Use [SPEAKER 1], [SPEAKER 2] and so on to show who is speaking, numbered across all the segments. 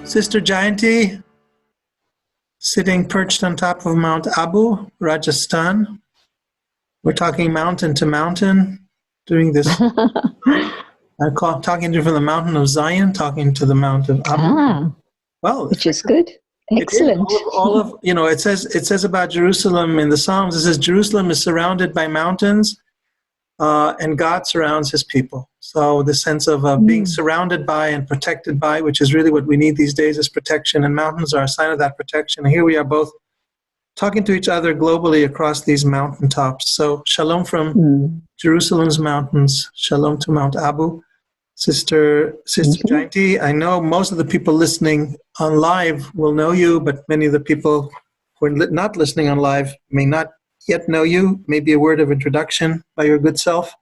[SPEAKER 1] Sister Jayanti, sitting perched on top of Mount Abu, Rajasthan. We're talking mountain to mountain, doing this. Talking to you from the mountain of Zion, talking to the Mount of Abu. Well,
[SPEAKER 2] which is good. Excellent.
[SPEAKER 1] All of it says about Jerusalem in the Psalms. It says Jerusalem is surrounded by mountains, and God surrounds His people. So the sense of being surrounded by and protected by, which is really what we need these days, is protection. And mountains are a sign of that protection. And here we are both talking to each other globally across these mountaintops. So shalom from Jerusalem's mountains. Shalom to Mount Abu. Sister Jayanti, I know most of the people listening on live will know you, but many of the people who are not listening on live may not yet know you. Maybe a word of introduction by your good self.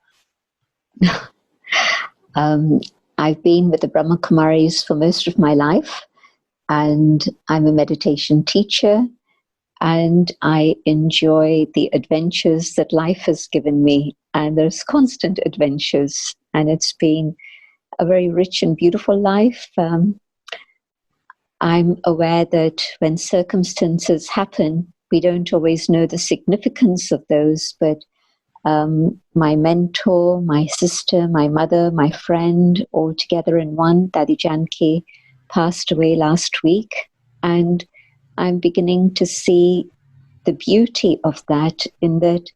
[SPEAKER 2] I've been with the Brahma Kumaris for most of my life, and I'm a meditation teacher, and I enjoy the adventures that life has given me, and there's constant adventures, and it's been a very rich and beautiful life. I'm aware that when circumstances happen, we don't always know the significance of those, but my mentor, my sister, my mother, my friend, all together in one, Dadi Janki, passed away last week, and I'm beginning to see the beauty of that in that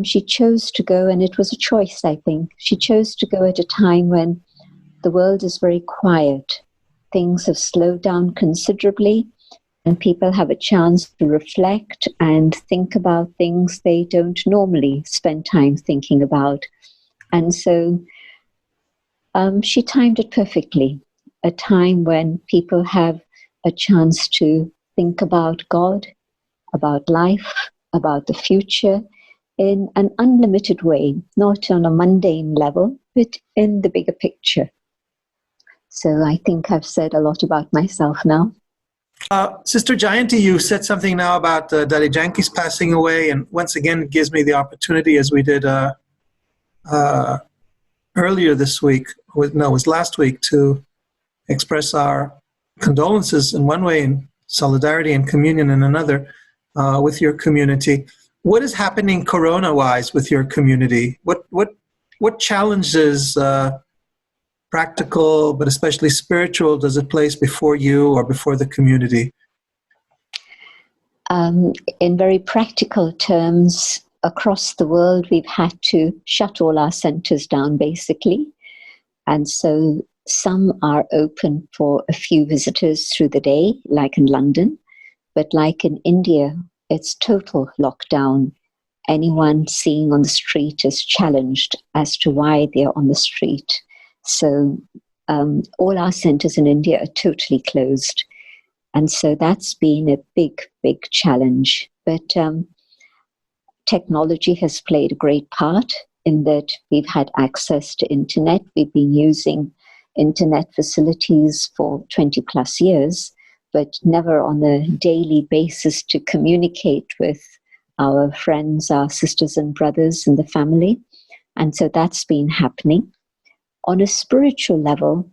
[SPEAKER 2] she chose to go, and it was a choice, I think. She chose to go at a time when the world is very quiet. Things have slowed down considerably, and people have a chance to reflect and think about things they don't normally spend time thinking about. And so she timed it perfectly, a time when people have a chance to think about God, about life, about the future in an unlimited way, not on a mundane level, but in the bigger picture. So I think I've said a lot about myself now.
[SPEAKER 1] Sister Jayanti, you said something now about Dadi Janki's passing away, and once again it gives me the opportunity, as we did earlier this week, it was last week, to express our condolences in one way and solidarity and communion in another with your community. What is happening corona-wise with your community? What challenges, practical, but especially spiritual, does it place before you or before the community?
[SPEAKER 2] In very practical terms, across the world, we've had to shut all our centers down, basically. And so some are open for a few visitors through the day, like in London. But like in India, it's total lockdown. Anyone seen on the street is challenged as to why they're on the street. So all our centers in India are totally closed. And so that's been a big, big challenge. But technology has played a great part in that we've had access to internet. We've been using internet facilities for 20 plus years, but never on a daily basis to communicate with our friends, our sisters and brothers in the family. And so that's been happening. On a spiritual level,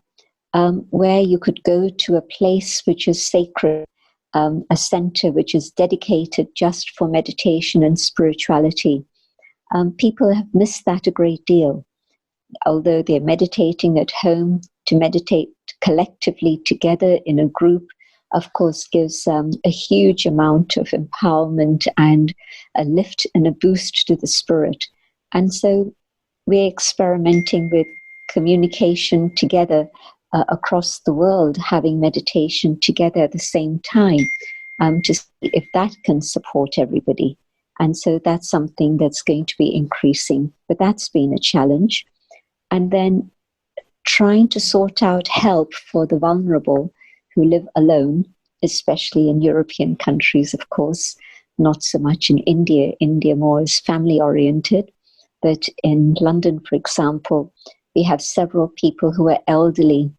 [SPEAKER 2] where you could go to a place which is sacred, a center which is dedicated just for meditation and spirituality, people have missed that a great deal. Although they're meditating at home, to meditate collectively together in a group, of course, gives a huge amount of empowerment and a lift and a boost to the spirit. And so we're experimenting with communication together across the world, having meditation together at the same time, to see if that can support everybody. And so that's something that's going to be increasing, but that's been a challenge. And then trying to sort out help for the vulnerable who live alone, especially in European countries, of course, not so much in India. India more is family-oriented. But in London, for example, we have several people who are elderly,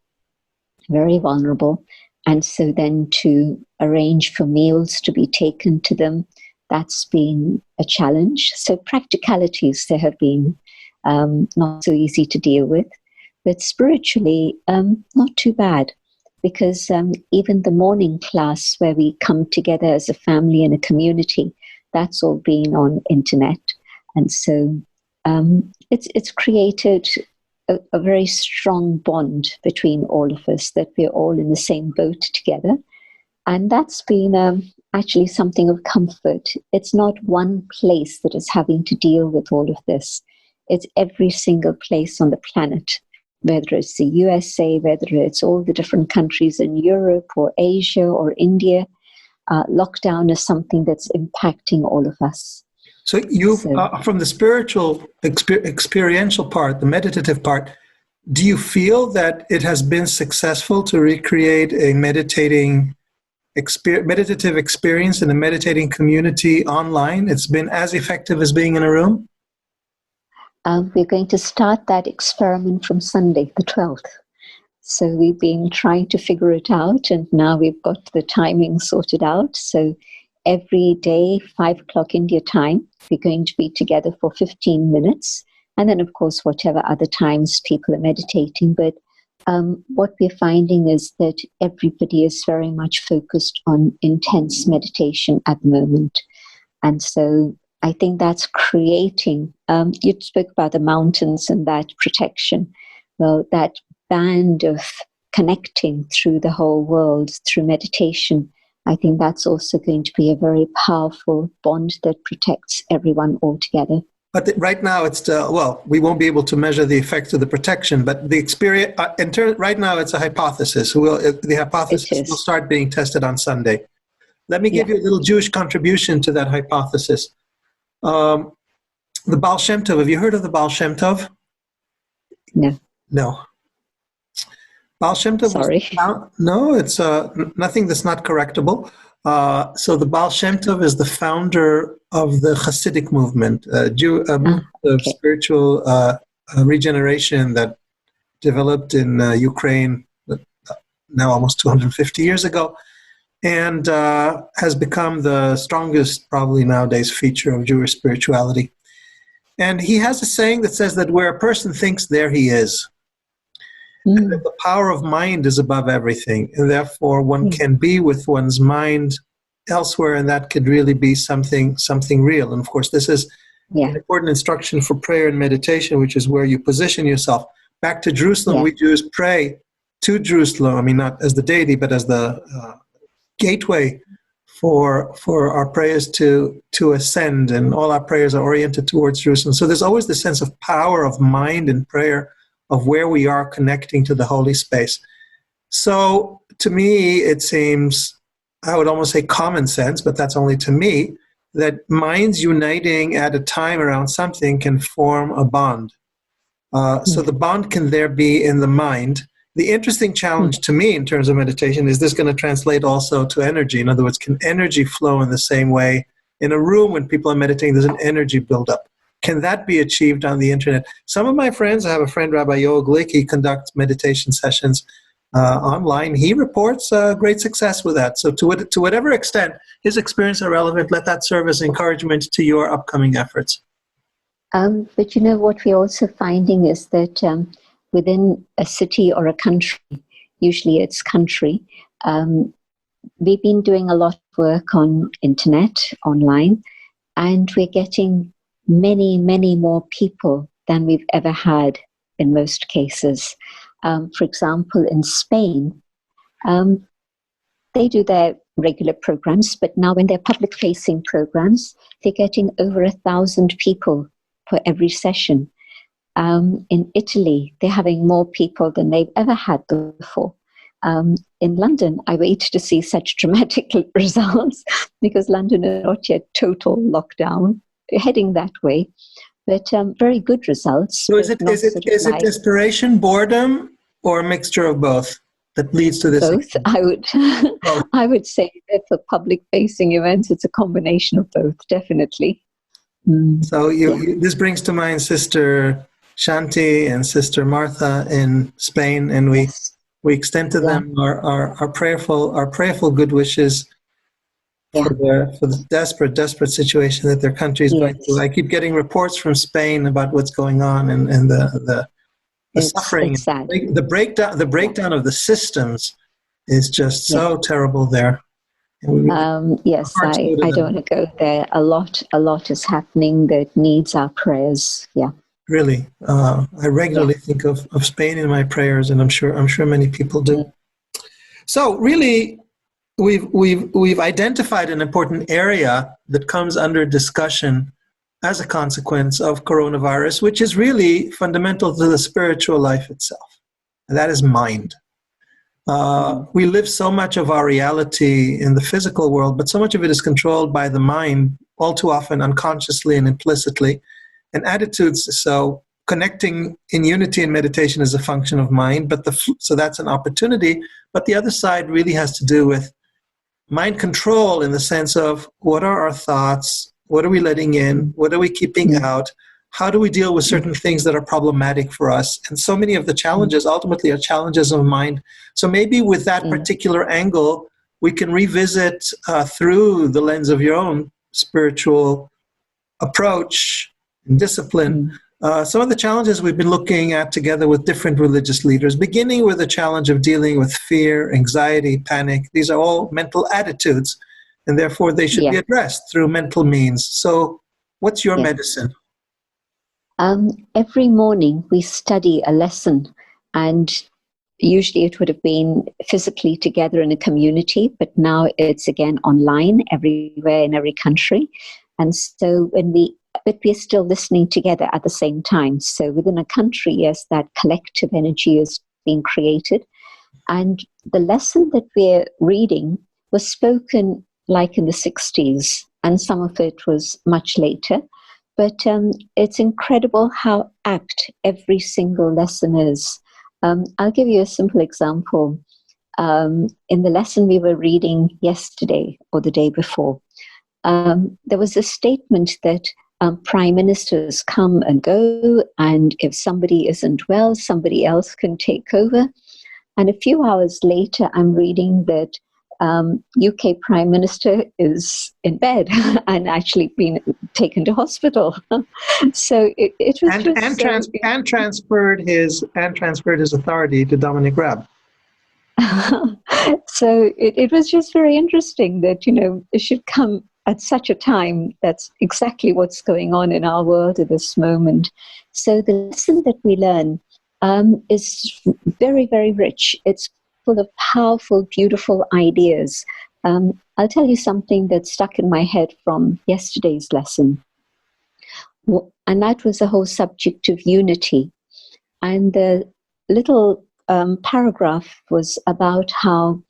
[SPEAKER 2] very vulnerable. And so then to arrange for meals to be taken to them, that's been a challenge. So practicalities there have been not so easy to deal with. But spiritually, not too bad. because even the morning class where we come together as a family and a community, that's all been on internet. And so it's created a very strong bond between all of us, that we're all in the same boat together. And that's been actually something of comfort. It's not one place that is having to deal with all of this. It's every single place on the planet, whether it's the USA, whether it's all the different countries in Europe or Asia or India. Lockdown is something that's impacting all of us.
[SPEAKER 1] So from the spiritual, experiential part, the meditative part, do you feel that it has been successful to recreate a meditative experience in a meditating community online? It's been as effective as being in a room?
[SPEAKER 2] We're going to start that experiment from Sunday, the 12th. So we've been trying to figure it out, and now we've got the timing sorted out. So every day, 5 o'clock India time, we're going to be together for 15 minutes. And then, of course, whatever other times people are meditating. But what we're finding is that everybody is very much focused on intense meditation at the moment. And so I think that's creating, you spoke about the mountains and that protection. Well, that band of connecting through the whole world through meditation, I think that's also going to be a very powerful bond that protects everyone altogether.
[SPEAKER 1] But right now, it's we won't be able to measure the effects of the protection, but the experience, right now, it's a hypothesis. The hypothesis will start being tested on Sunday. Let me give you a little Jewish contribution to that hypothesis. The Baal Shem Tov, have you heard of the Baal Shem Tov? No. Baal Shem Tov.
[SPEAKER 2] Sorry.
[SPEAKER 1] No, it's nothing that's not correctable. So the Baal Shem Tov is the founder of the Hasidic movement, movement of spiritual regeneration that developed in Ukraine now almost 250 years ago, and has become the strongest, probably nowadays, feature of Jewish spirituality. And he has a saying that says that where a person thinks, there he is. And that the power of mind is above everything, and therefore one can be with one's mind elsewhere, and that could really be something real. And of course, this is an important instruction for prayer and meditation, which is where you position yourself. Back to Jerusalem, we Jews pray to Jerusalem. I mean, not as the deity, but as the gateway for our prayers to ascend, and all our prayers are oriented towards Jerusalem. So there's always the sense of power of mind and prayer, of where we are connecting to the holy space. So to me, it seems, I would almost say common sense, but that's only to me, that minds uniting at a time around something can form a bond. So the bond can there be in the mind. The interesting challenge to me in terms of meditation is this going to translate also to energy. In other words, can energy flow in the same way? In a room when people are meditating, there's an energy buildup. Can that be achieved on the internet? Some of my friends, I have a friend, Rabbi Yoel Glick, he conducts meditation sessions online. He reports great success with that. So to whatever extent his experience are relevant, let that serve as encouragement to your upcoming efforts.
[SPEAKER 2] But you know what we're also finding is that within a city or a country, usually it's country, we've been doing a lot of work on internet, online, and we're getting many, many more people than we've ever had in most cases. For example, in Spain, they do their regular programs, but now when they're public-facing programs, they're getting over 1,000 people for every session. In Italy, they're having more people than they've ever had before. In London, I wait to see such dramatic results because London is not yet total lockdown. They're heading that way, but very good results.
[SPEAKER 1] So is it desperation, boredom, or a mixture of both that leads to this?
[SPEAKER 2] Both. I would say that for public-facing events, it's a combination of both, definitely.
[SPEAKER 1] So this brings to mind Sister Shanti and Sister Martha in Spain, and we extend to them our prayerful good wishes for the desperate situation that their country is going through. I keep getting reports from Spain about what's going on and the suffering,
[SPEAKER 2] it's sad.
[SPEAKER 1] the breakdown of the systems is just so terrible there.
[SPEAKER 2] Yes, I don't want to go there. A lot is happening that needs our prayers. Yeah.
[SPEAKER 1] Really, I regularly think of Spain in my prayers, and I'm sure many people do. So really, we've identified an important area that comes under discussion as a consequence of coronavirus, which is really fundamental to the spiritual life itself, and that is mind. We live so much of our reality in the physical world, but so much of it is controlled by the mind, all too often unconsciously and implicitly. And attitudes, so connecting in unity in meditation is a function of mind, so that's an opportunity. But the other side really has to do with mind control in the sense of what are our thoughts, what are we letting in, what are we keeping out, how do we deal with certain things that are problematic for us. And so many of the challenges ultimately are challenges of mind. So maybe with that particular angle, we can revisit through the lens of your own spiritual approach and discipline, some of the challenges we've been looking at together with different religious leaders, beginning with the challenge of dealing with fear, anxiety, panic. These are all mental attitudes, and therefore they should be addressed through mental means. So what's your medicine?
[SPEAKER 2] Every morning we study a lesson, and usually it would have been physically together in a community, but now it's again online everywhere in every country. And so but we're still listening together at the same time. So within a country, yes, that collective energy is being created. And the lesson that we're reading was spoken like in the 60s, and some of it was much later. But it's incredible how apt every single lesson is. I'll give you a simple example. In the lesson we were reading yesterday or the day before, there was a statement that prime ministers come and go, and if somebody isn't well, somebody else can take over. And a few hours later, I'm reading that UK Prime Minister is in bed and actually been taken to hospital. So it was
[SPEAKER 1] and transferred his authority to Dominic Raab.
[SPEAKER 2] So it was just very interesting that it should come at such a time. That's exactly what's going on in our world at this moment. So the lesson that we learn is very, very rich. It's full of powerful, beautiful ideas. I'll tell you something that stuck in my head from yesterday's lesson. And that was the whole subject of unity. And the little paragraph was about how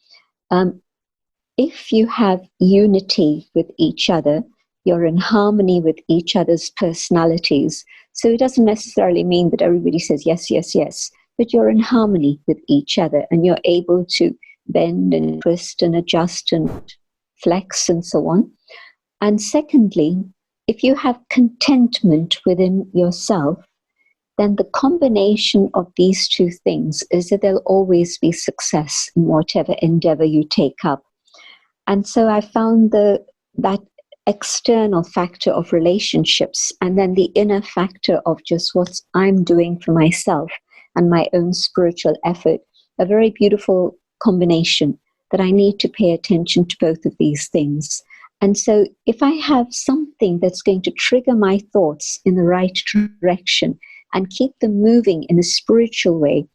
[SPEAKER 2] if you have unity with each other, you're in harmony with each other's personalities. So it doesn't necessarily mean that everybody says yes, yes, yes, but you're in harmony with each other and you're able to bend and twist and adjust and flex and so on. And secondly, if you have contentment within yourself, then the combination of these two things is that there'll always be success in whatever endeavor you take up. And so I found that external factor of relationships and then the inner factor of just what I'm doing for myself and my own spiritual effort, a very beautiful combination that I need to pay attention to both of these things. And so if I have something that's going to trigger my thoughts in the right direction and keep them moving in a spiritual way,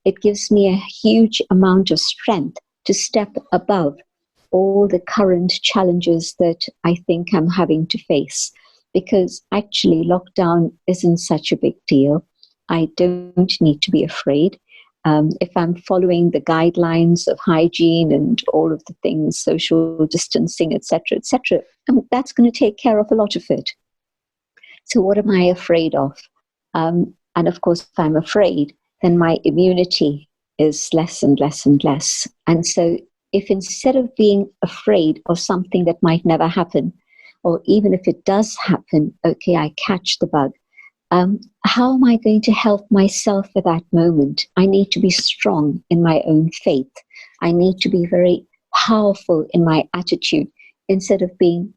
[SPEAKER 2] it gives me a huge amount of strength to step above all the current challenges that I think I'm having to face. Because actually lockdown isn't such a big deal. I don't need to be afraid. If I'm following the guidelines of hygiene and all of the things, social distancing, etc., that's going to take care of a lot of it. So what am I afraid of? And of course, if I'm afraid, then my immunity is less and less and less. And so if instead of being afraid of something that might never happen, or even if it does happen, okay, I catch the bug, how am I going to help myself at that moment? I need to be strong in my own faith. I need to be very powerful in my attitude instead of being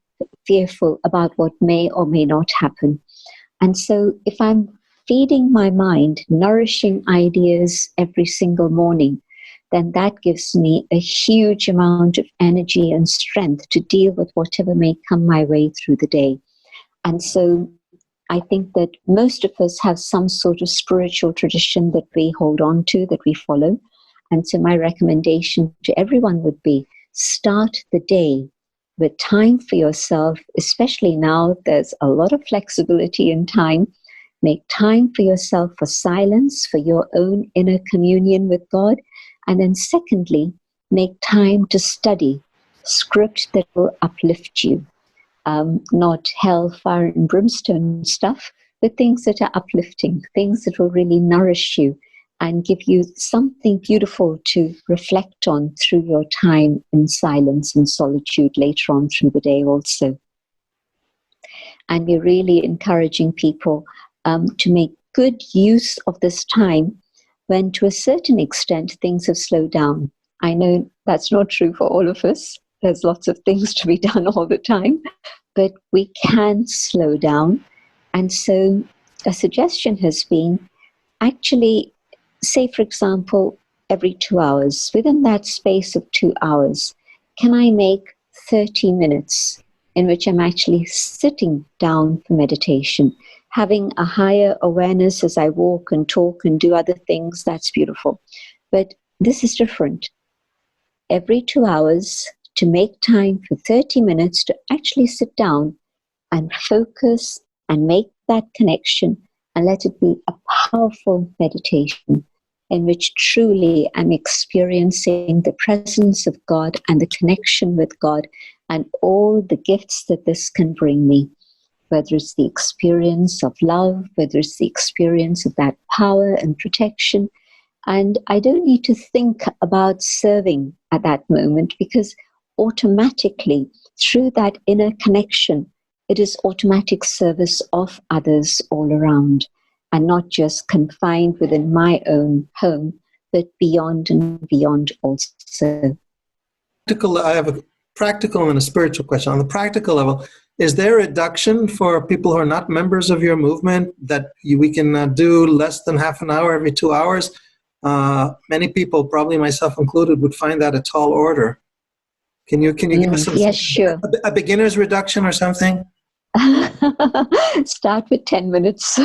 [SPEAKER 2] fearful about what may or may not happen. And so if I'm feeding my mind, nourishing ideas every single morning, then that gives me a huge amount of energy and strength to deal with whatever may come my way through the day. And so I think that most of us have some sort of spiritual tradition that we hold on to, that we follow. And so my recommendation to everyone would be, start the day with time for yourself, especially now there's a lot of flexibility in time. Make time for yourself for silence, for your own inner communion with God. And then secondly, make time to study script that will uplift you. Not hell, fire, and brimstone stuff, but things that are uplifting, things that will really nourish you and give you something beautiful to reflect on through your time in silence and solitude later on through the day also. And we're really encouraging people to make good use of this time when, to a certain extent, things have slowed down. I know that's not true for all of us. There's lots of things to be done all the time, but we can slow down. And so a suggestion has been, actually, say, for example, every 2 hours, within that space of 2 hours, can I make 30 minutes in which I'm actually sitting down for meditation, having a higher awareness as I walk and talk and do other things? That's beautiful. But this is different. Every 2 hours, to make time for 30 minutes to actually sit down and focus and make that connection, and let it be a powerful meditation in which truly I'm experiencing the presence of God and the connection with God and all the gifts that this can bring me, whether it's the experience of love, whether it's the experience of that power and protection. And I don't need to think about serving at that moment, because automatically, through that inner connection, it is automatic service of others all around, and not just confined within my own home, but beyond and beyond also.
[SPEAKER 1] I have a practical and a spiritual question. On the practical level, is there a reduction for people who are not members of your movement that we can do less than half an hour every 2 hours? Many people, probably myself included, would find that a tall order. Can you give us
[SPEAKER 2] yes, sure.
[SPEAKER 1] a beginner's reduction or something?
[SPEAKER 2] Start with 10 minutes.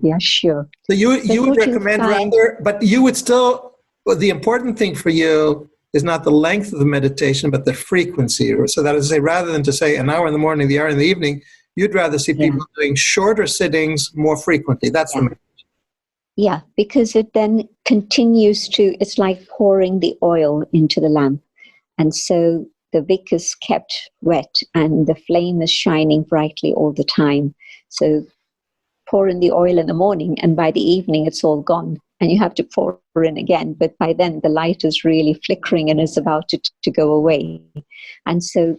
[SPEAKER 2] Yeah, sure.
[SPEAKER 1] So you would recommend rather, but you would still, the important thing for you is not the length of the meditation, but the frequency. So that is to say, rather than to say an hour in the morning, the hour in the evening, you'd rather see people doing shorter sittings more frequently. That's the message.
[SPEAKER 2] Yeah, because it then continues to, it's like pouring the oil into the lamp. And so the wick is kept wet and the flame is shining brightly all the time. So pour in the oil in the morning, and by the evening it's all gone and you have to pour in again. But by then the light is really flickering and is about to go away. And so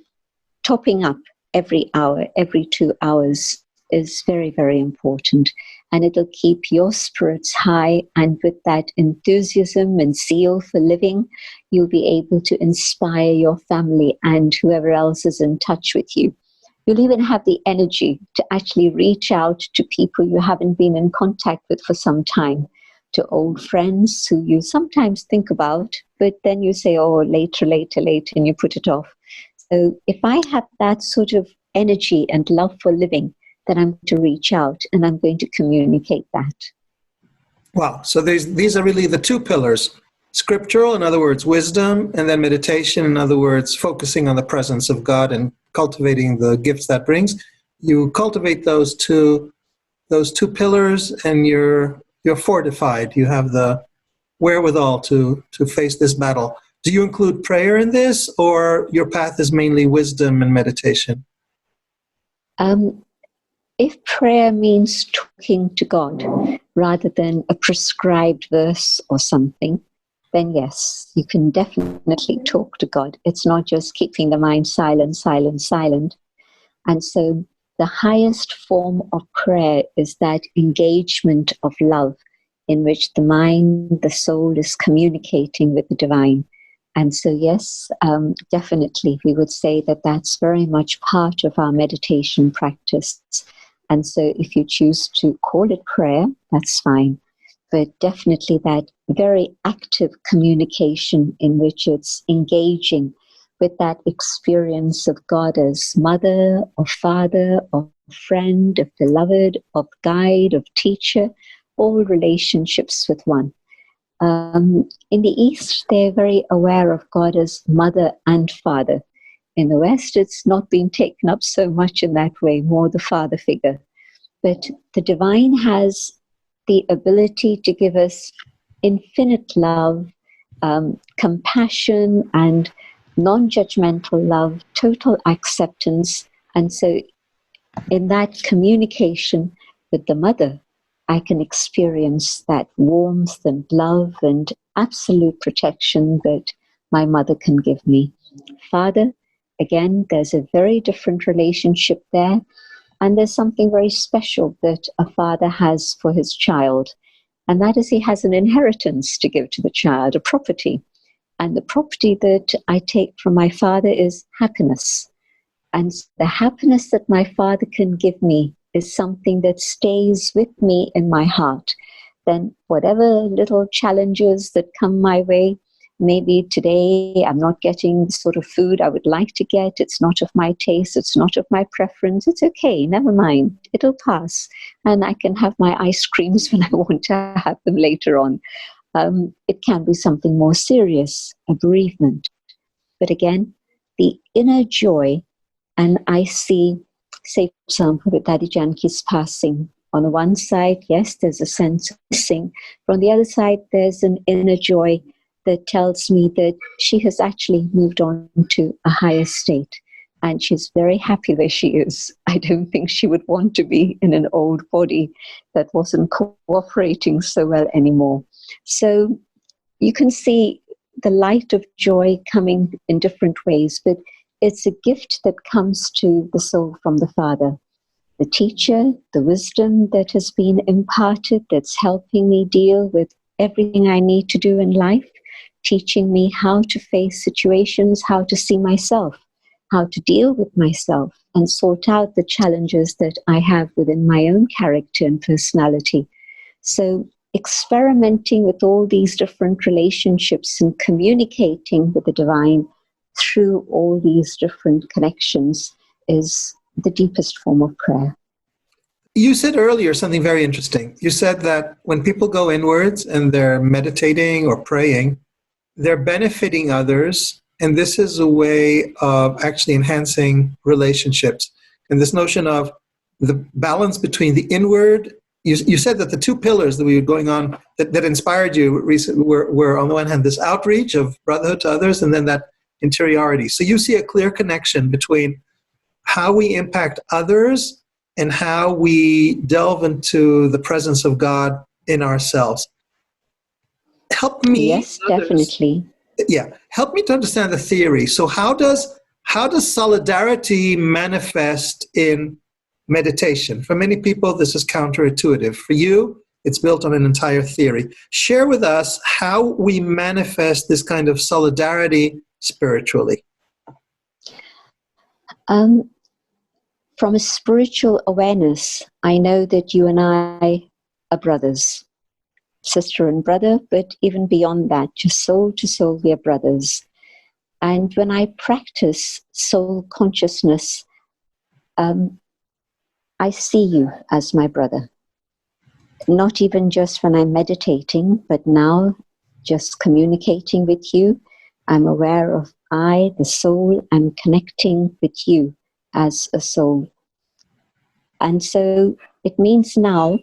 [SPEAKER 2] topping up every hour, every 2 hours is very, very important. And it'll keep your spirits high. And with that enthusiasm and zeal for living, you'll be able to inspire your family and whoever else is in touch with you. You'll even have the energy to actually reach out to people you haven't been in contact with for some time, to old friends who you sometimes think about, but then you say, oh, later, and you put it off. So if I have that sort of energy and love for living, then I'm going to reach out and I'm going to communicate that.
[SPEAKER 1] Wow. So these are really the two pillars: scriptural, in other words, wisdom, and then meditation, in other words, focusing on the presence of God and cultivating the gifts that brings. You cultivate those two pillars, and you're fortified. You have the wherewithal to face this battle. Do you include prayer in this, or your path is mainly wisdom and meditation?
[SPEAKER 2] If prayer means talking to God rather than a prescribed verse or something, then yes, you can definitely talk to God. It's not just keeping the mind silent. And so the highest form of prayer is that engagement of love in which the mind, the soul is communicating with the divine. And so, yes, definitely, we would say that that's very much part of our meditation practice. And so if you choose to call it prayer, that's fine. but definitely that very active communication in which it's engaging with that experience of God as mother, or father, of friend, of beloved, of guide, of teacher, all relationships with one. In the East, they're very aware of God as mother and father. In the West, it's not been taken up so much in that way, more the father figure. But the divine has the ability to give us infinite love, compassion, and non-judgmental love, total acceptance. And so in that communication with the mother, I can experience that warmth and love and absolute protection that my mother can give me. Father, again, there's a very different relationship there. And there's something very special that a father has for his child. And that is, he has an inheritance to give to the child, a property. And the property that I take from my father is happiness. And the happiness that my father can give me is something that stays with me in my heart. Then whatever little challenges that come my way, maybe today I'm not getting the sort of food I would like to get. It's not of my taste. It's not of my preference. It's okay. Never mind. It'll pass. And I can have my ice creams when I want to have them later on. It can be something more serious, a bereavement. But again, the inner joy, and I see, say, for example, with Daddy Janki's passing. On the one side, yes, there's a sense of missing. But on the other side, there's an inner joy that tells me that she has actually moved on to a higher state. And she's very happy where she is. I don't think she would want to be in an old body that wasn't cooperating so well anymore. So you can see the light of joy coming in different ways, but it's a gift that comes to the soul from the Father. The teacher, the wisdom that has been imparted, that's helping me deal with everything I need to do in life, teaching me how to face situations, how to see myself, how to deal with myself, and sort out the challenges that I have within my own character and personality. So experimenting with all these different relationships and communicating with the divine through all these different connections is the deepest form of prayer.
[SPEAKER 1] You said earlier something very interesting. You said that when people go inwards and they're meditating or praying, they're benefiting others, and this is a way of actually enhancing relationships. And this notion of the balance between the inward, you said that the two pillars that we were going on that inspired you recently were on the one hand this outreach of brotherhood to others, and then that interiority. So you see a clear connection between how we impact others and how we delve into the presence of God in ourselves. Help me.
[SPEAKER 2] Yes, definitely.
[SPEAKER 1] Yeah, help me to understand the theory. So how does solidarity manifest in meditation? For many people, this is counterintuitive. For you, it's built on an entire theory. Share with us how we manifest this kind of solidarity spiritually.
[SPEAKER 2] From a spiritual awareness, I know that you and I are brothers, sister and brother, but even beyond that, just soul to soul, we are brothers. And when I practice soul consciousness, I see you as my brother. Not even just when I'm meditating, but now just communicating with you, I'm aware of I, the soul, I'm connecting with you as a soul. And so it means now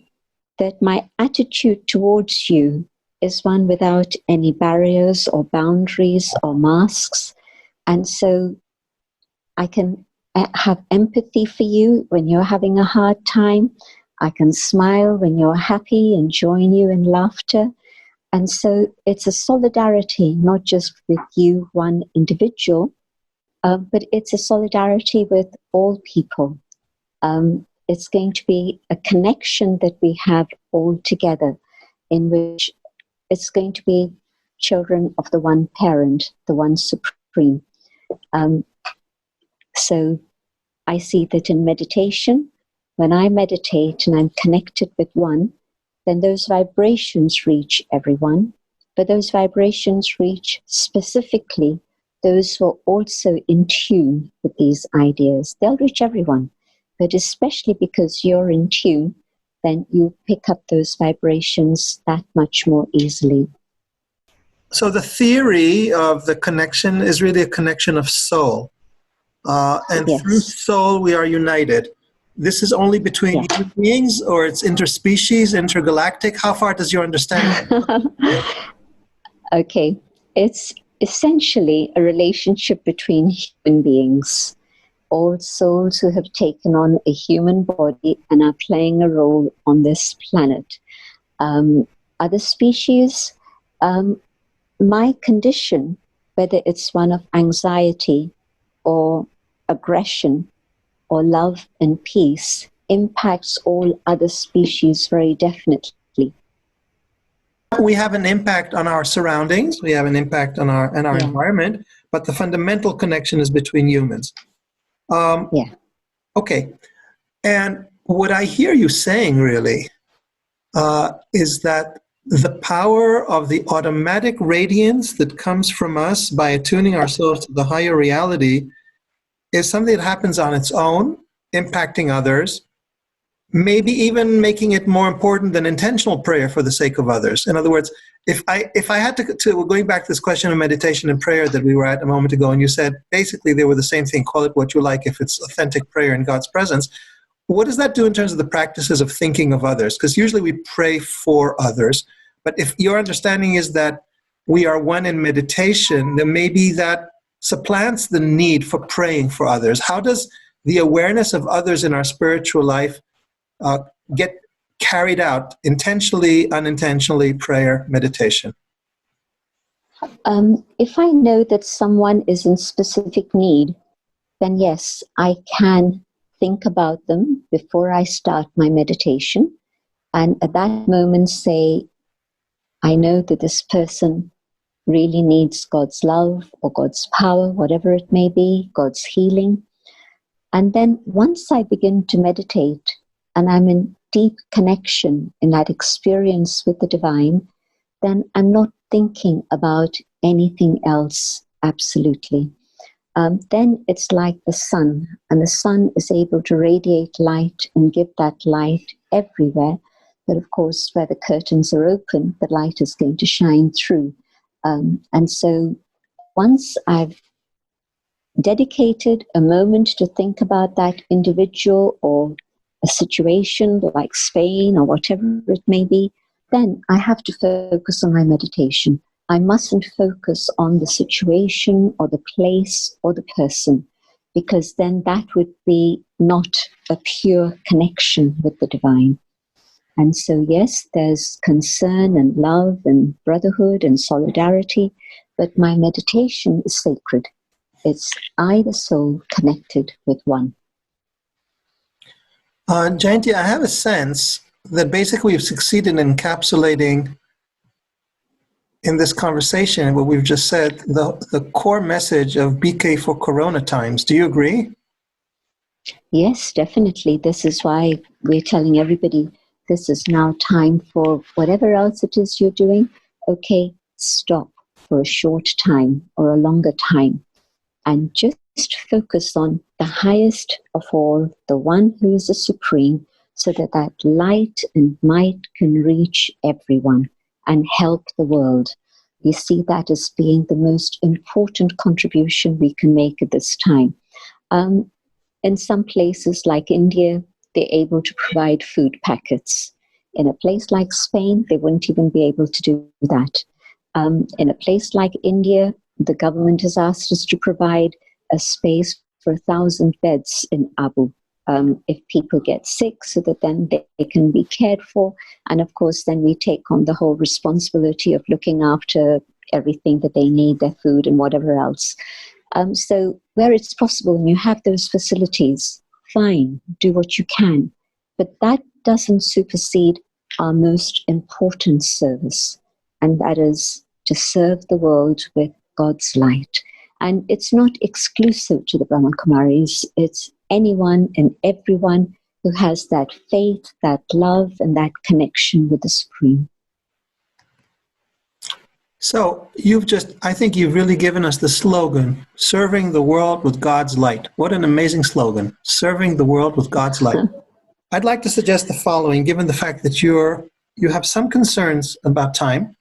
[SPEAKER 2] that my attitude towards you is one without any barriers or boundaries or masks. And so I can have empathy for you when you're having a hard time. I can smile when you're happy and join you in laughter. And so it's a solidarity, not just with you, one individual, but it's a solidarity with all people. It's going to be a connection that we have all together, in which it's going to be children of the one parent, the one supreme. So I see that in meditation, when I meditate and I'm connected with one, then those vibrations reach everyone, but those vibrations reach specifically those who are also in tune with these ideas. They'll reach everyone, but especially because you're in tune, then you pick up those vibrations that much more easily.
[SPEAKER 1] So the theory of the connection is really a connection of soul. And
[SPEAKER 2] Yes.
[SPEAKER 1] through soul, we are united. This is only between human beings, or it's interspecies, intergalactic? How far does your understanding go?
[SPEAKER 2] Okay. It's essentially a relationship between human beings, all souls who have taken on a human body and are playing a role on this planet. Other species, my condition, whether it's one of anxiety or aggression or love and peace, impacts all other species very definitely.
[SPEAKER 1] We have an impact on our surroundings, we have an impact on our environment, but the fundamental connection is between humans. Okay. And what I hear you saying really is that the power of the automatic radiance that comes from us by attuning ourselves to the higher reality is something that happens on its own, impacting others, maybe even making it more important than intentional prayer for the sake of others. In other words, if I had to going back to this question of meditation and prayer that we were at a moment ago, and you said basically they were the same thing, call it what you like if it's authentic prayer in God's presence, what does that do in terms of the practices of thinking of others? Because usually we pray for others, but if your understanding is that we are one in meditation, then maybe that supplants the need for praying for others. How does the awareness of others in our spiritual life get carried out intentionally, unintentionally, prayer, meditation?
[SPEAKER 2] If I know that someone is in specific need, then yes, I can think about them before I start my meditation. And at that moment say, I know that this person really needs God's love or God's power, whatever it may be, God's healing. And then once I begin to meditate and I'm in deep connection in that experience with the divine, then I'm not thinking about anything else absolutely. Then it's like the sun, and the sun is able to radiate light and give that light everywhere. But of course, where the curtains are open, the light is going to shine through. And so once I've dedicated a moment to think about that individual or a situation like Spain or whatever it may be, then I have to focus on my meditation. I mustn't focus on the situation or the place or the person, because then that would be not a pure connection with the divine. And so, yes, there's concern and love and brotherhood and solidarity, but my meditation is sacred. It's I, the soul, connected with one.
[SPEAKER 1] Jayanti, I have a sense that basically we've succeeded in encapsulating in this conversation what we've just said, the core message of BK for Corona times. Do you agree?
[SPEAKER 2] Yes, definitely. This is why we're telling everybody this is now time for whatever else it is you're doing. Okay, stop for a short time or a longer time and just focus on the highest of all, the one who is the supreme, so that that light and might can reach everyone and help the world. We see that as being the most important contribution we can make at this time. In some places like India, they're able to provide food packets. In a place like Spain, they wouldn't even be able to do that. In a place like India, the government has asked us to provide a space for 1,000 beds in Abu if people get sick, so that then they can be cared for. And of course, then we take on the whole responsibility of looking after everything that they need, their food and whatever else. So where it's possible and you have those facilities, fine, do what you can. But that doesn't supersede our most important service, and that is to serve the world with God's light. And it's not exclusive to the Brahma Kumaris. It's anyone and everyone who has that faith, that love, and that connection with the Supreme.
[SPEAKER 1] So I think you've really given us the slogan, serving the world with God's light. What an amazing slogan, serving the world with God's light. I'd like to suggest the following, given the fact that you have some concerns about time,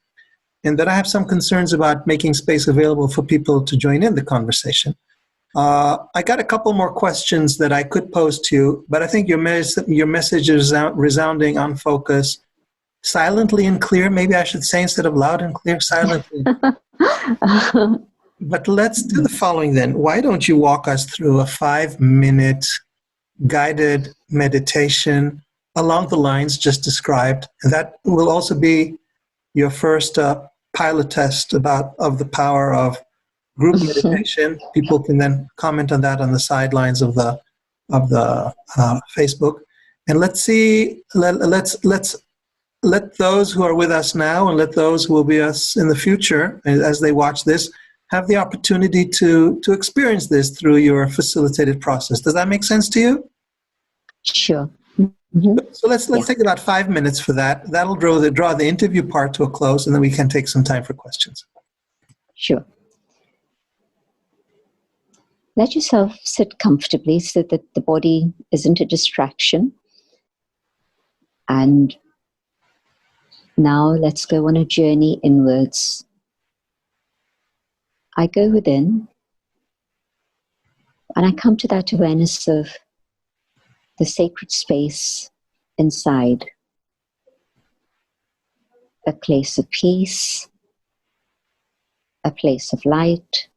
[SPEAKER 1] and that I have some concerns about making space available for people to join in the conversation. I got a couple more questions that I could pose to you, but I think your message is resounding on focus, silently and clear. Maybe I should say, instead of loud and clear, silently. But let's do the following then. Why don't you walk us through a 5-minute guided meditation along the lines just described? And that will also be your first pilot test of the power of group meditation. People can then comment on that on the sidelines of the Facebook. And let's see. Let those who are with us now and let those who will be us in the future, as they watch this, have the opportunity to experience this through your facilitated process. Does that make sense to you?
[SPEAKER 2] Sure.
[SPEAKER 1] So let's take about 5 minutes for that. That'll draw the interview part to a close, and then we can take some time for questions.
[SPEAKER 2] Sure. Let yourself sit comfortably so that the body isn't a distraction. And now let's go on a journey inwards. I go within, and I come to that awareness of the sacred space inside. A place of peace, a place of light,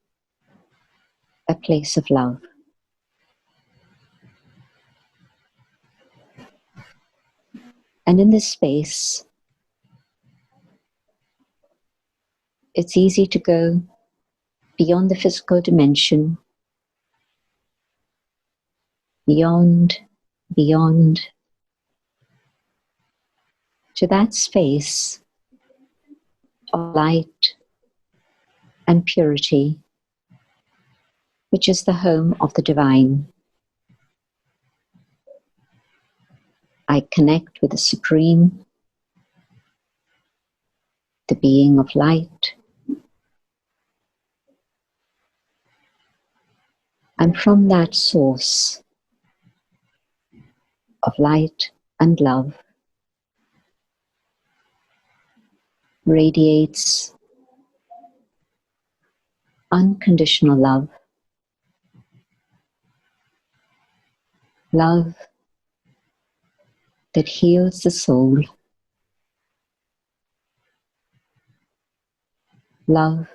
[SPEAKER 2] a place of love. And in this space, it's easy to go beyond the physical dimension, beyond, to that space of light and purity, which is the home of the divine. I connect with the Supreme, the being of light. And from that source of light and love radiates unconditional love. Love that heals the soul. Love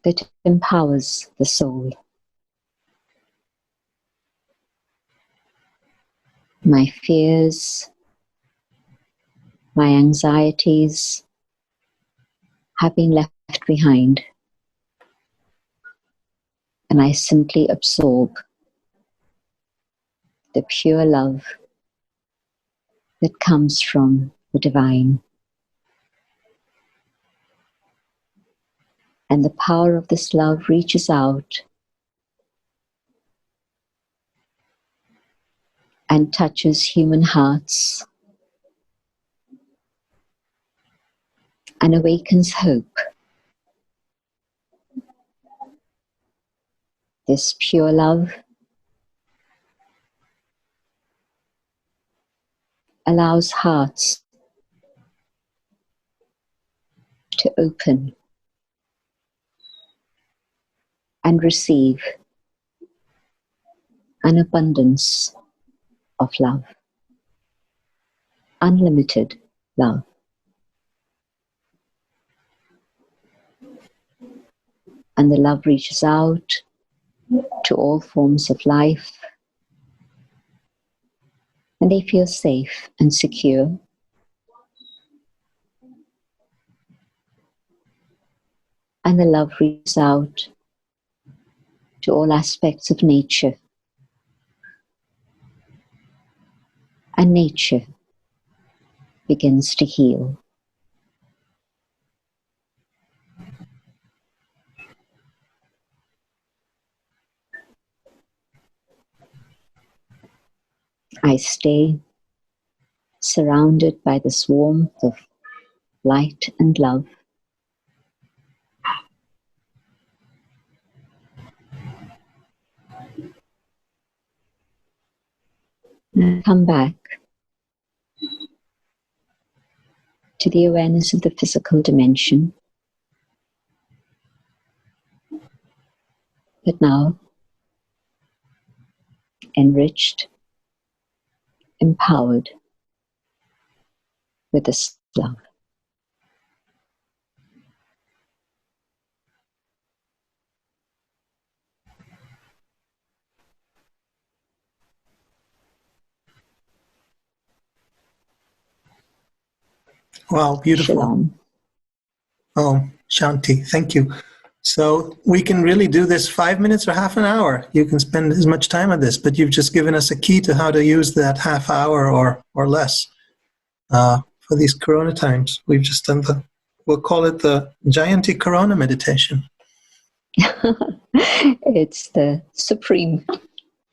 [SPEAKER 2] that empowers the soul. My fears, my anxieties have been left behind, and I simply absorb the pure love that comes from the divine. And the power of this love reaches out and touches human hearts and awakens hope. This pure love allows hearts to open and receive an abundance of love, unlimited love. And the love reaches out to all forms of life, and they feel safe and secure. And the love reaches out to all aspects of nature. And nature begins to heal. I stay surrounded by this warmth of light and love. And come back to the awareness of the physical dimension. But now, enriched, empowered with this love.
[SPEAKER 1] Wow, beautiful.
[SPEAKER 2] Shalom.
[SPEAKER 1] Oh, Shanti, thank you. So we can really do this 5 minutes or half an hour. You can spend as much time on this, but you've just given us a key to how to use that half hour or less for these Corona times. We've just done we'll call it the Jayanti Corona meditation.
[SPEAKER 2] It's the supreme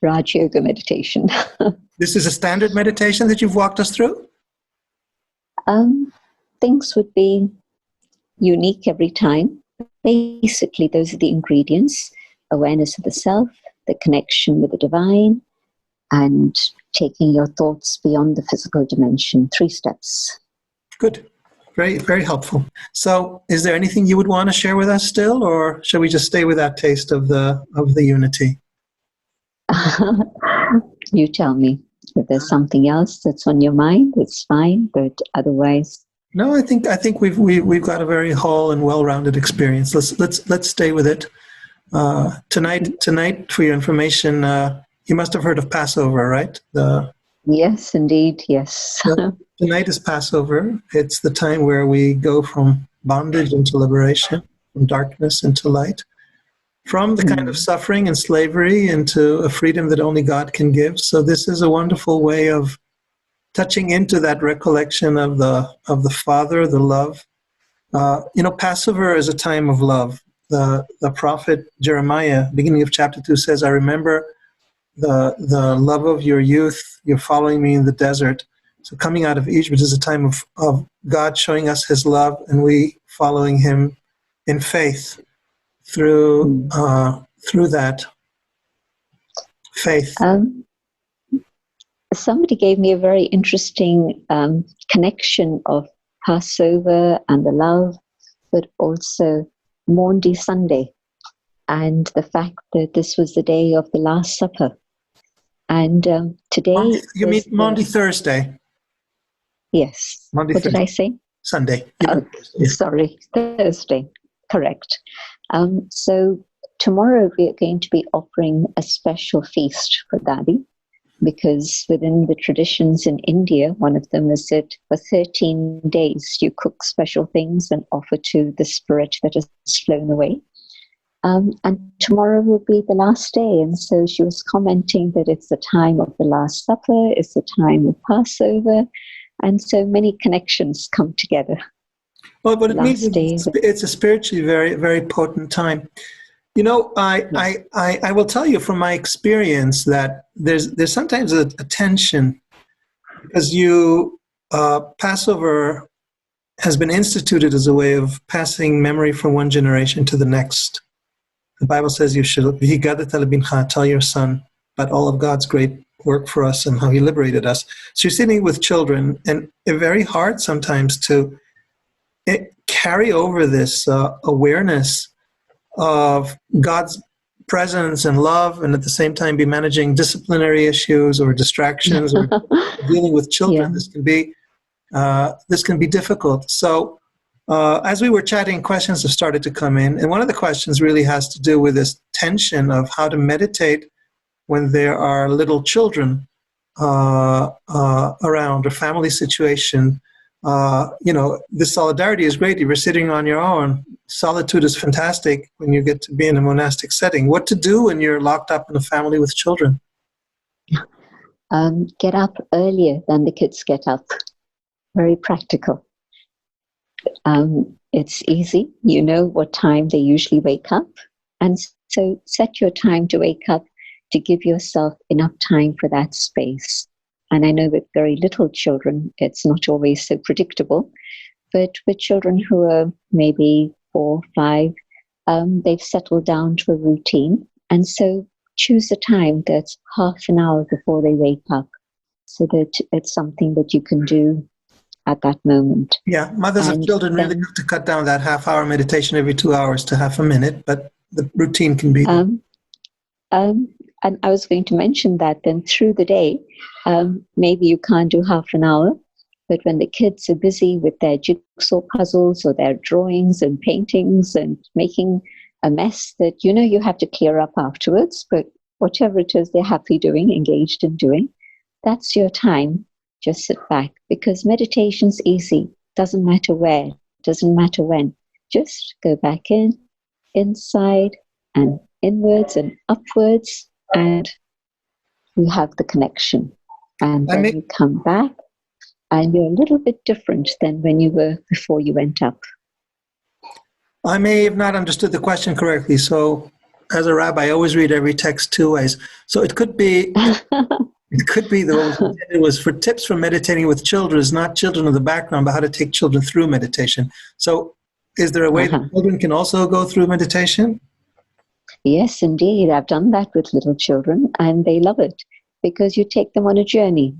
[SPEAKER 2] Raj Yoga meditation.
[SPEAKER 1] This is a standard meditation that you've walked us through?
[SPEAKER 2] Things would be unique every time. Basically, those are the ingredients: awareness of the self, the connection with the divine, and taking your thoughts beyond the physical dimension. 3 steps.
[SPEAKER 1] Good. Very, very helpful. So is there anything you would want to share with us still, or shall we just stay with that taste of the unity?
[SPEAKER 2] You tell me. If there's something else that's on your mind, it's fine, but otherwise...
[SPEAKER 1] No, I think we've got a very whole and well-rounded experience. Let's stay with it. Tonight, for your information, you must have heard of Passover, right?
[SPEAKER 2] Yes, indeed, yes.
[SPEAKER 1] Tonight is Passover. It's the time where we go from bondage into liberation, from darkness into light, from the kind of suffering and slavery into a freedom that only God can give. So this is a wonderful way of touching into that recollection of the Father, the love. Passover is a time of love. The prophet Jeremiah, beginning of chapter 2, says, "I remember the love of your youth. You're following me in the desert." So coming out of Egypt is a time of God showing us his love, and we following him in faith through that faith.
[SPEAKER 2] Somebody gave me a very interesting connection of Passover and the love, but also Maundy Sunday, and the fact that this was the day of the Last Supper. And today...
[SPEAKER 1] You mean Maundy Thursday?
[SPEAKER 2] Yes.
[SPEAKER 1] Maundy
[SPEAKER 2] What
[SPEAKER 1] Thursday.
[SPEAKER 2] did I say?
[SPEAKER 1] Sunday.
[SPEAKER 2] Sorry, Thursday. Correct. So tomorrow we are going to be offering a special feast for Daddy, because within the traditions in India, one of them is that for 13 days you cook special things and offer to the spirit that has flown away. And tomorrow will be the last day. And so she was commenting that it's the time of the Last Supper, it's the time of Passover, and so many connections come together.
[SPEAKER 1] Well, but it means it's a spiritually very, very potent time. I will tell you from my experience that there's sometimes a tension, because Passover has been instituted as a way of passing memory from one generation to the next. The Bible says you should tell your son about all of God's great work for us and how he liberated us. So you're sitting with children, and it's very hard sometimes to carry over this awareness of God's presence and love, and at the same time be managing disciplinary issues or distractions or dealing with children. Yeah. This can be difficult. So as we were chatting, questions have started to come in, and one of the questions really has to do with this tension of how to meditate when there are little children around, or family situation. This solidarity is great. If you're sitting on your own, solitude is fantastic when you get to be in a monastic setting. What to do when you're locked up in a family with children?
[SPEAKER 2] Get up earlier than the kids get up. Very practical. It's easy. You know what time they usually wake up. And so set your time to wake up, to give yourself enough time for that space. And I know with very little children, it's not always so predictable. But with children who are maybe 4, 5, they've settled down to a routine. And so choose a time that's half an hour before they wake up, so that it's something that you can do at that moment.
[SPEAKER 1] Yeah, mothers of children really have to cut down that half-hour meditation every 2 hours to half a minute, but the routine can be...
[SPEAKER 2] and I was going to mention that then through the day, maybe you can't do half an hour, but when the kids are busy with their jigsaw puzzles or their drawings and paintings and making a mess that you have to clear up afterwards, but whatever it is they're happy doing, engaged in doing, that's your time. Just sit back, because meditation's easy. Doesn't matter where, doesn't matter when. Just go back inside and inwards and upwards, and you have the connection. And then you come back, and you're a little bit different than when you were before you went up.
[SPEAKER 1] I may have not understood the question correctly. So as a rabbi, I always read every text 2 ways. So it could be... It could be that it was for tips for meditating with children, not children of the background, but how to take children through meditation. So is there a way that children can also go through meditation?
[SPEAKER 2] Yes, indeed. I've done that with little children, and they love it, because you take them on a journey.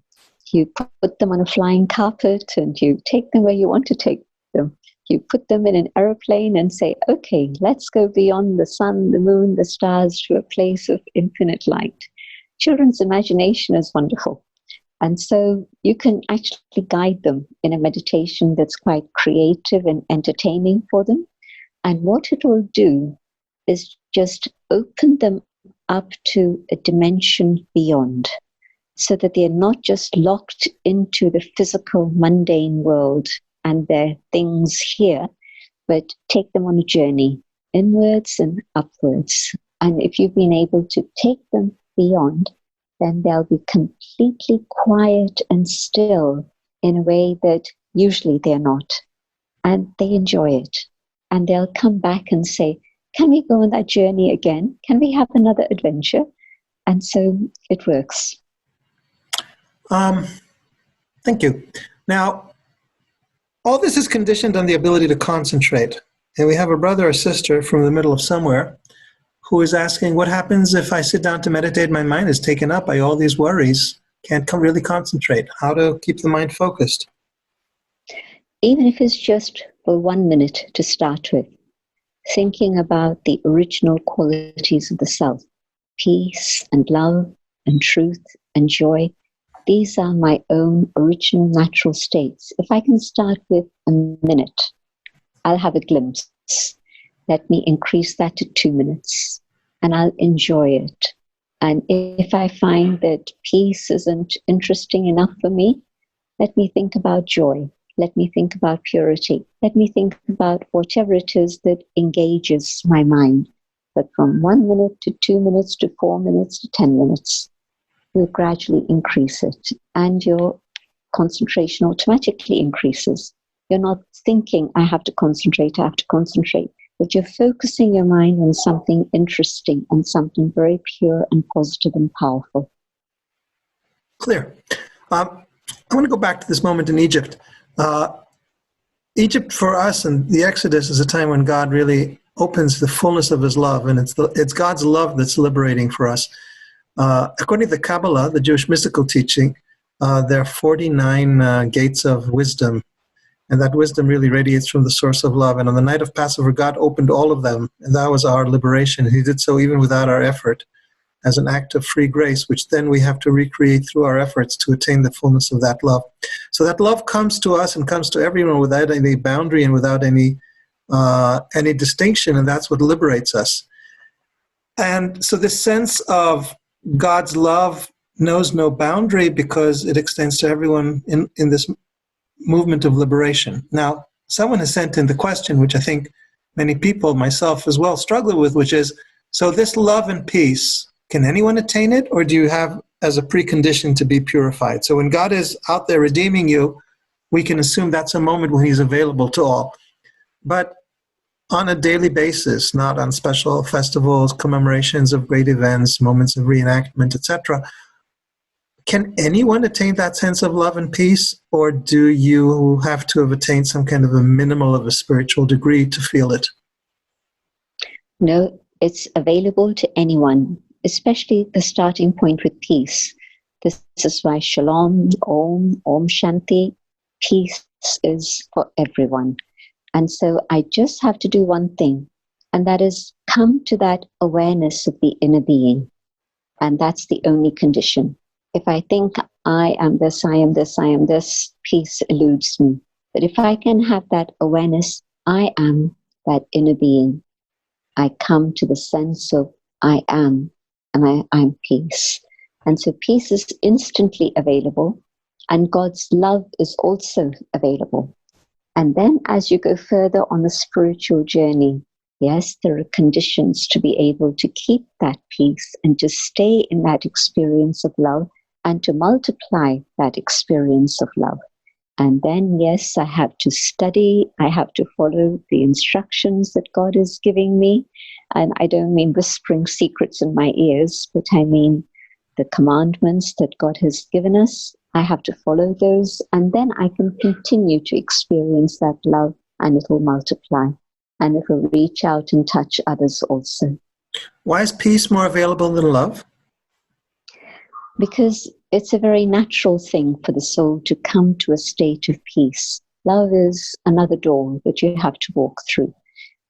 [SPEAKER 2] You put them on a flying carpet, and you take them where you want to take them. You put them in an aeroplane and say, okay, let's go beyond the sun, the moon, the stars to a place of infinite light. Children's imagination is wonderful. And so you can actually guide them in a meditation that's quite creative and entertaining for them. And what it will do is just open them up to a dimension beyond, so that they're not just locked into the physical, mundane world and their things here, but take them on a journey inwards and upwards. And if you've been able to take them beyond, then they'll be completely quiet and still in a way that usually they're not. And they enjoy it. And they'll come back and say, can we go on that journey again? Can we have another adventure? And so it works.
[SPEAKER 1] Thank you. Now, all this is conditioned on the ability to concentrate. And we have a brother or sister from the middle of somewhere who is asking, what happens if I sit down to meditate, my mind is taken up by all these worries, can't really concentrate? How to keep the mind focused?
[SPEAKER 2] Even if it's just for 1 minute to start with, thinking about the original qualities of the self, peace and love and truth and joy, these are my own original natural states. If I can start with a minute, I'll have a glimpse. Let me increase that to 2 minutes, and I'll enjoy it. And if I find that peace isn't interesting enough for me, let me think about joy. Let me think about purity. Let me think about whatever it is that engages my mind. But from 1 minute to 2 minutes to 4 minutes to 10 minutes, you'll gradually increase it. And your concentration automatically increases. You're not thinking, I have to concentrate, but you're focusing your mind on something interesting and something very pure and positive and powerful.
[SPEAKER 1] Clear. I want to go back to this moment in Egypt. Egypt for us and the Exodus is a time when God really opens the fullness of his love, and it's God's love that's liberating for us. According to the Kabbalah, the Jewish mystical teaching, there are 49 gates of wisdom. And that wisdom really radiates from the source of love. And on the night of Passover, God opened all of them. And that was our liberation. He did so even without our effort, as an act of free grace, which then we have to recreate through our efforts to attain the fullness of that love. So that love comes to us and comes to everyone without any boundary and without any distinction. And that's what liberates us. And so this sense of God's love knows no boundary because it extends to everyone in this movement of liberation. Now, someone has sent in the question, which I think many people, myself as well, struggle with, which is, so this love and peace, can anyone attain it, or do you have as a precondition to be purified? So when God is out there redeeming you, we can assume that's a moment when he's available to all. But on a daily basis, not on special festivals, commemorations of great events, moments of reenactment, etc., Can anyone attain that sense of love and peace, or do you have to have attained some kind of a minimal of a spiritual degree to feel it?
[SPEAKER 2] No, it's available to anyone, especially the starting point with peace. This is why Shalom, Om Shanti, peace is for everyone. And so I just have to do one thing, and that is come to that awareness of the inner being. And that's the only condition. If I think I am this, I am this, I am this, peace eludes me. But if I can have that awareness, I am that inner being, I come to the sense of I am, and I'm peace. And so peace is instantly available, and God's love is also available. And then as you go further on the spiritual journey, yes, there are conditions to be able to keep that peace and to stay in that experience of love and to multiply that experience of love. And then, yes, I have to study, I have to follow the instructions that God is giving me. And I don't mean whispering secrets in my ears, but I mean the commandments that God has given us. I have to follow those, and then I can continue to experience that love, and it will multiply, and it will reach out and touch others also.
[SPEAKER 1] Why is peace more available than love?
[SPEAKER 2] Because it's a very natural thing for the soul to come to a state of peace. Love is another door that you have to walk through.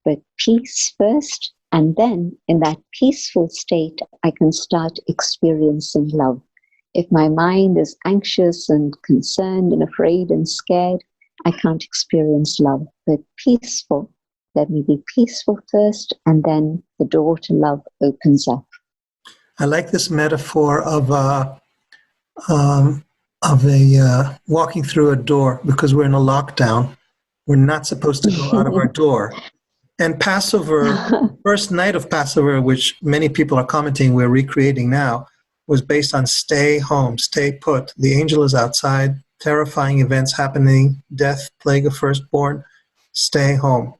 [SPEAKER 2] But peace first, and then in that peaceful state, I can start experiencing love. If my mind is anxious and concerned and afraid and scared, I can't experience love. But peaceful, let me be peaceful first, and then the door to love opens up.
[SPEAKER 1] I like this metaphor of walking through a door, because we're in a lockdown. We're not supposed to go out of our door. And Passover, first night of Passover, which many people are commenting we're recreating now, was based on stay home, stay put. The angel is outside, terrifying events happening, death, plague of firstborn, stay home.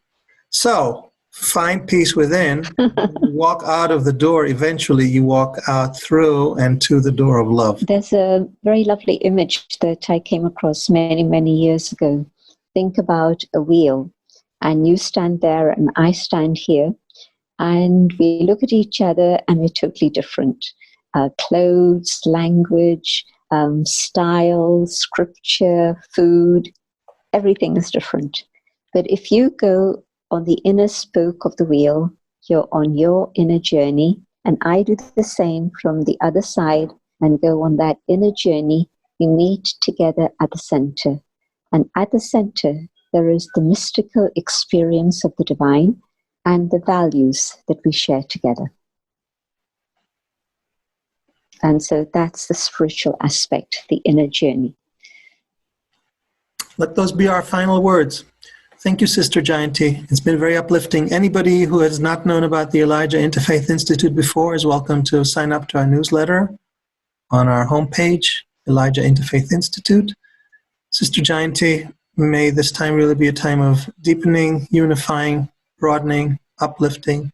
[SPEAKER 1] So find peace within. You walk out of the door, eventually you walk out through and to the door of love.
[SPEAKER 2] There's a very lovely image that I came across many, many years ago. Think about a wheel, and you stand there and I stand here, and we look at each other and we're totally different. Clothes, language, style, scripture, food, everything is different. But if you go on the inner spoke of the wheel, you're on your inner journey, and I do the same from the other side and go on that inner journey. We meet together at the center. And at the center, there is the mystical experience of the divine and the values that we share together. And so that's the spiritual aspect, the inner journey.
[SPEAKER 1] Let those be our final words. Thank you, Sister Jayanti. It's been very uplifting. Anybody who has not known about the Elijah Interfaith Institute before is welcome to sign up to our newsletter on our homepage, Elijah Interfaith Institute. Sister Jayanti, may this time really be a time of deepening, unifying, broadening, uplifting,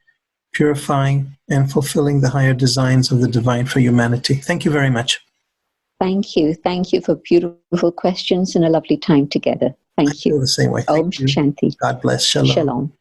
[SPEAKER 1] purifying, and fulfilling the higher designs of the divine for humanity. Thank you very much.
[SPEAKER 2] Thank you. Thank you for beautiful questions and a lovely time together. Thank you.
[SPEAKER 1] I feel the same way.
[SPEAKER 2] Om
[SPEAKER 1] Thank you.
[SPEAKER 2] Shanti.
[SPEAKER 1] God bless. Shalom.
[SPEAKER 2] Shalom.